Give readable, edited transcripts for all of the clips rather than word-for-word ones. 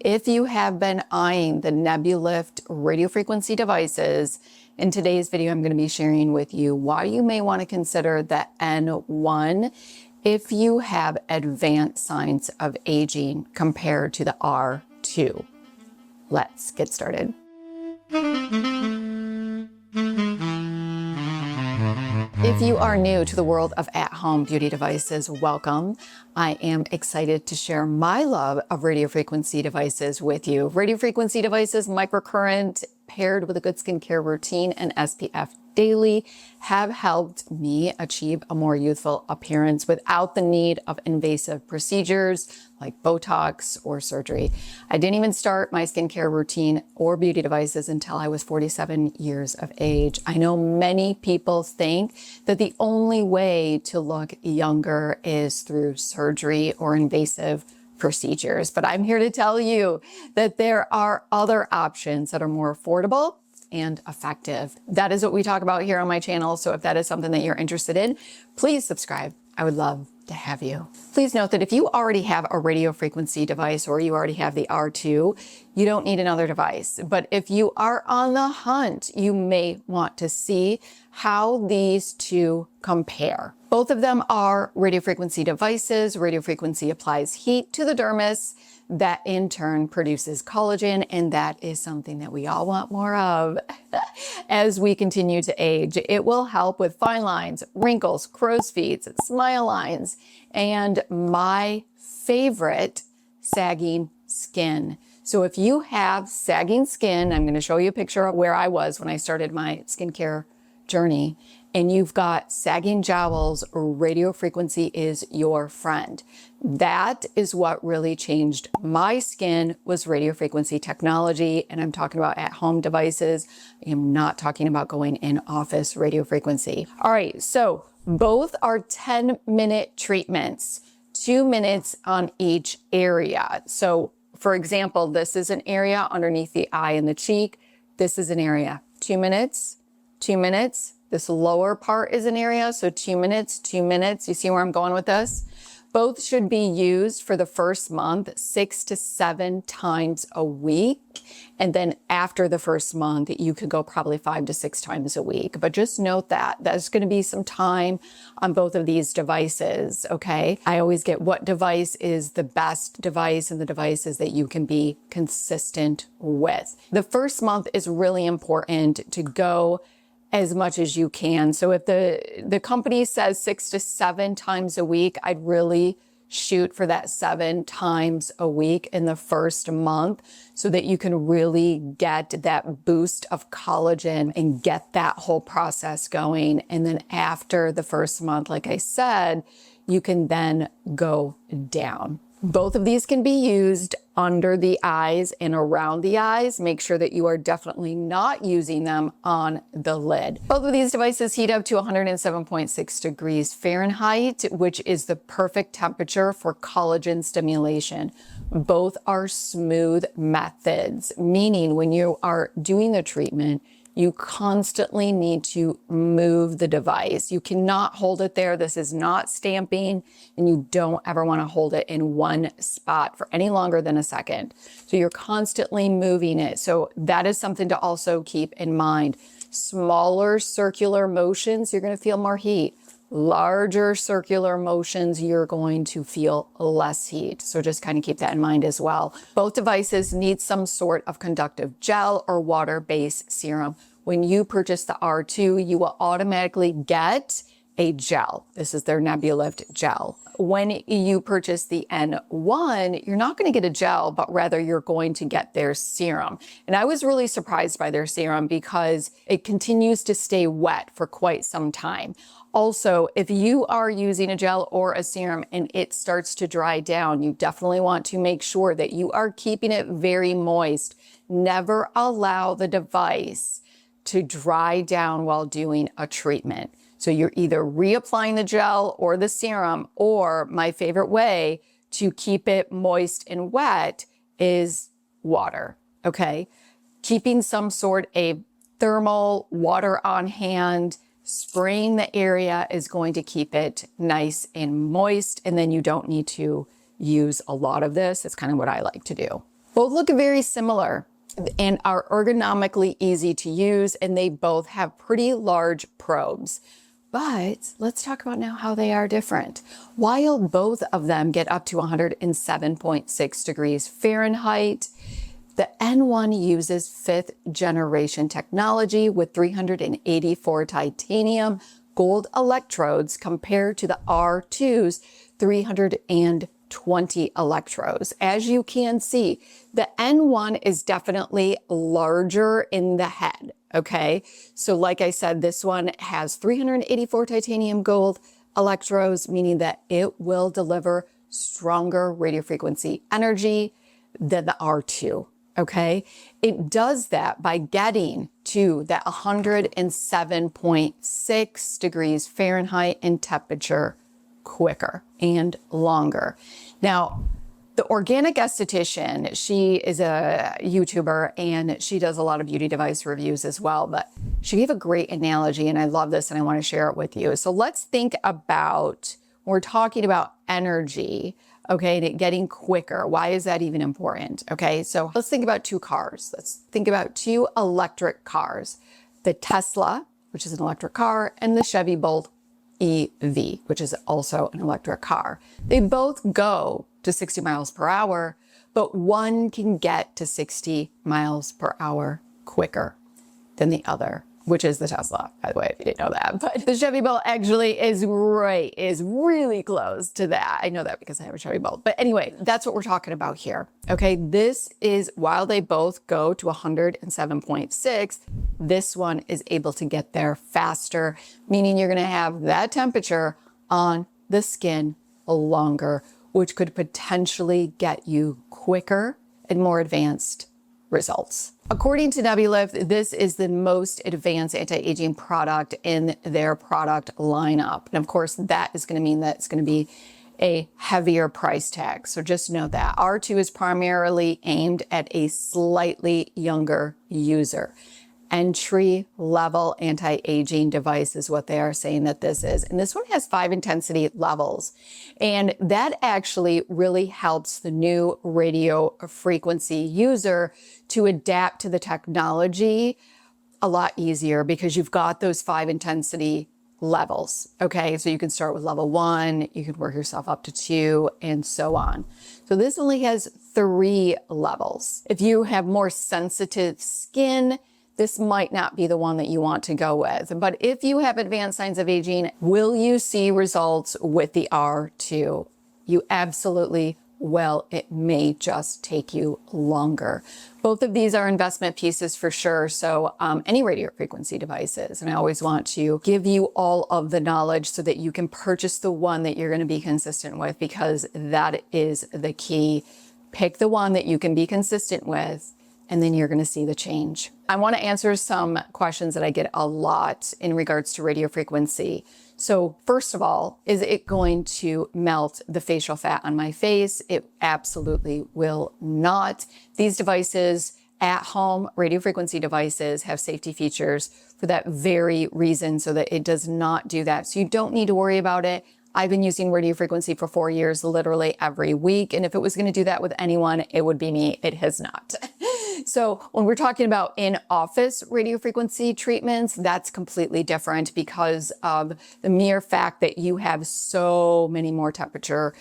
If you have been eyeing the Nebulyft radiofrequency devices, in today's video, I'm going to be sharing with you why you may want to consider the N1 if you have advanced signs of aging compared to the R2. Let's get started. If you are new to the world of at-home beauty devices, welcome. I am excited to share my love of radiofrequency devices with you. Radiofrequency devices, microcurrent, paired with a good skincare routine and SPF daily, have helped me achieve a more youthful appearance without the need of invasive procedures like Botox or surgery. I didn't even start my skincare routine or beauty devices until I was 47 years of age. I know many people think that the only way to look younger is through surgery or invasive procedures, but I'm here to tell you that there are other options that are more affordable and effective. That is what we talk about here on my channel. So if that is something that you're interested in, please subscribe. I would love to have you. Please note that if you already have a radiofrequency device or you already have the R2, you don't need another device. But if you are on the hunt, you may want to see how these two compare. Both of them are radiofrequency devices. Radiofrequency applies heat to the dermis that in turn produces collagen, and that is something that we all want more of as we continue to age. It will help with fine lines, wrinkles, crow's feet, smile lines, and my favorite, sagging skin. So if you have sagging skin, I'm going to show you a picture of where I was when I started my skincare journey, and you've got sagging jowls, radiofrequency is your friend. That is what really changed my skin, was radiofrequency technology. And I'm talking about at-home devices. I am not talking about going in office radiofrequency. All right, so both are 10-minute treatments, 2 minutes on each area. So for example, this is an area underneath the eye and the cheek. This is an area, 2 minutes, 2 minutes. This lower part is an area, so 2 minutes, 2 minutes. You see where I'm going with this? Both should be used for the first month 6 to 7 times a week. And then after the first month, you could go probably 5 to 6 times a week. But just note that there's going to be some time on both of these devices, okay? I always get what device is the best device and the devices that you can be consistent with. The first month is really important to go as much as you can. So if the company says 6 to 7 times a week, I'd really shoot for that 7 times a week in the first month so that you can really get that boost of collagen and get that whole process going. And then after the first month, like I said, you can then go down. Both of these can be used under the eyes and around the eyes. Make sure that you are definitely not using them on the lid. Both of these devices heat up to 107.6 degrees Fahrenheit, which is the perfect temperature for collagen stimulation. Both are smooth methods, meaning when you are doing the treatment, you constantly need to move the device. You cannot hold it there. This is not stamping, and you don't ever want to hold it in one spot for any longer than a second. So you're constantly moving it. So that is something to also keep in mind. Smaller circular motions, you're going to feel more heat. Larger circular motions, you're going to feel less heat. So just kind of keep that in mind as well. Both devices need some sort of conductive gel or water-based serum. When you purchase the R2, you will automatically get a gel. This is their Nebulyft gel. When you purchase the N1, you're not going to get a gel, but rather you're going to get their serum. And I was really surprised by their serum because it continues to stay wet for quite some time. Also, if you are using a gel or a serum and it starts to dry down, you definitely want to make sure that you are keeping it very moist. Never allow the device to dry down while doing a treatment. So you're either reapplying the gel or the serum, or my favorite way to keep it moist and wet is water, okay? Keeping some sort of thermal water on hand, spraying the area is going to keep it nice and moist, and then you don't need to use a lot of this. It's kind of what I like to do. Both look very similar and are ergonomically easy to use, and they both have pretty large probes. But let's talk about now how they are different. While both of them get up to 107.6 degrees Fahrenheit, the N1 uses 5th generation technology with 384 titanium gold electrodes compared to the R2's 320 electrodes. As you can see, the N1 is definitely larger in the head, okay? So like I said, this one has 384 titanium gold electrodes, meaning that it will deliver stronger radiofrequency energy than the R2. Okay, it does that by getting to that 107.6 degrees Fahrenheit in temperature quicker and longer. Now, the organic esthetician, she is a YouTuber and she does a lot of beauty device reviews as well, but she gave a great analogy and I love this and I want to share it with you. So let's think about, when we're talking about energy, okay, and it getting quicker. Why is that even important? Okay, so let's think about two cars. Let's think about two electric cars. The Tesla, which is an electric car, and the Chevy Bolt EV, which is also an electric car. They both go to 60 miles per hour, but one can get to 60 miles per hour quicker than the other, which is the Tesla, by the way, if you didn't know that. But the Chevy Bolt actually is really close to that. I know that because I have a Chevy Bolt. But anyway, that's what we're talking about here. Okay, this is, while they both go to 107.6, this one is able to get there faster, meaning you're gonna have that temperature on the skin longer, which could potentially get you quicker and more advanced results. According to Nebulyft, this is the most advanced anti-aging product in their product lineup. And of course, that is going to mean that it's going to be a heavier price tag. So just know that R2 is primarily aimed at a slightly younger user. Entry-level anti-aging device is what they are saying that this is. And this one has 5 intensity levels. And that actually really helps the new radio frequency user to adapt to the technology a lot easier because you've got those 5 intensity levels. Okay, so you can start with level 1, you can work yourself up to 2, and so on. So this only has 3 levels. If you have more sensitive skin, this might not be the one that you want to go with. But if you have advanced signs of aging, will you see results with the R2? You absolutely will. It may just take you longer. Both of these are investment pieces for sure. So any radio frequency devices, and I always want to give you all of the knowledge so that you can purchase the one that you're going to be consistent with, because that is the key. Pick the one that you can be consistent with, and then you're going to see the change. I want to answer some questions that I get a lot in regards to radio frequency. So first of all, is it going to melt the facial fat on my face? It absolutely will not. These devices, at home radio frequency devices, have safety features for that very reason, so that it does not do that. So you don't need to worry about it. I've been using radio frequency for 4 years, literally every week. And if it was going to do that with anyone, it would be me. It has not. So when we're talking about in-office radio frequency treatments, that's completely different because of the mere fact that you have so many more temperature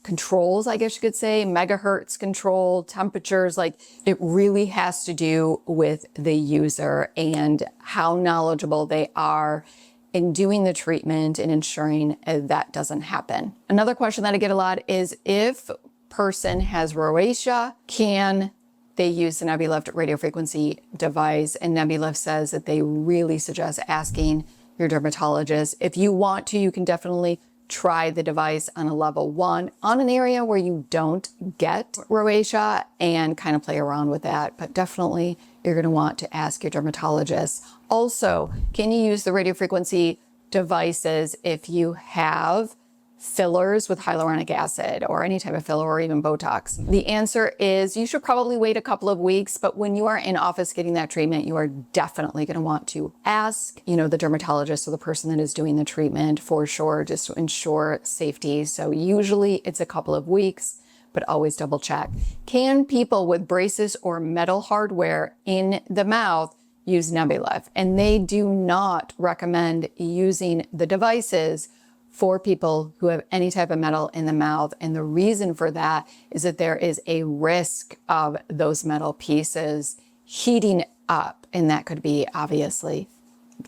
controls, I guess you could say, megahertz control, temperatures. Like, it really has to do with the user and how knowledgeable they are in doing the treatment and ensuring that doesn't happen. Another question that I get a lot is, if person has rosacea, can they use the Nebulyft radiofrequency device? And Nebulyft says that they really suggest asking your dermatologist. If you want to, you can definitely try the device on a level 1 on an area where you don't get rosacea and kind of play around with that. But definitely you're going to want to ask your dermatologist. Also, can you use the radiofrequency devices if you have fillers with hyaluronic acid or any type of filler or even Botox? The answer is you should probably wait a couple of weeks, but when you are in office getting that treatment, you are definitely going to want to ask, the dermatologist or the person that is doing the treatment for sure, just to ensure safety. So usually it's a couple of weeks, but always double check. Can people with braces or metal hardware in the mouth use Nebulyft? And they do not recommend using the devices for people who have any type of metal in the mouth. And the reason for that is that there is a risk of those metal pieces heating up, and that could be obviously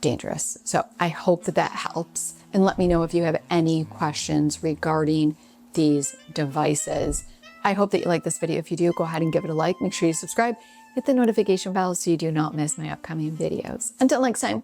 dangerous. So I hope that that helps. And let me know if you have any questions regarding these devices. I hope that you like this video. If you do, go ahead and give it a like. Make sure you subscribe, hit the notification bell so you do not miss my upcoming videos. Until next time.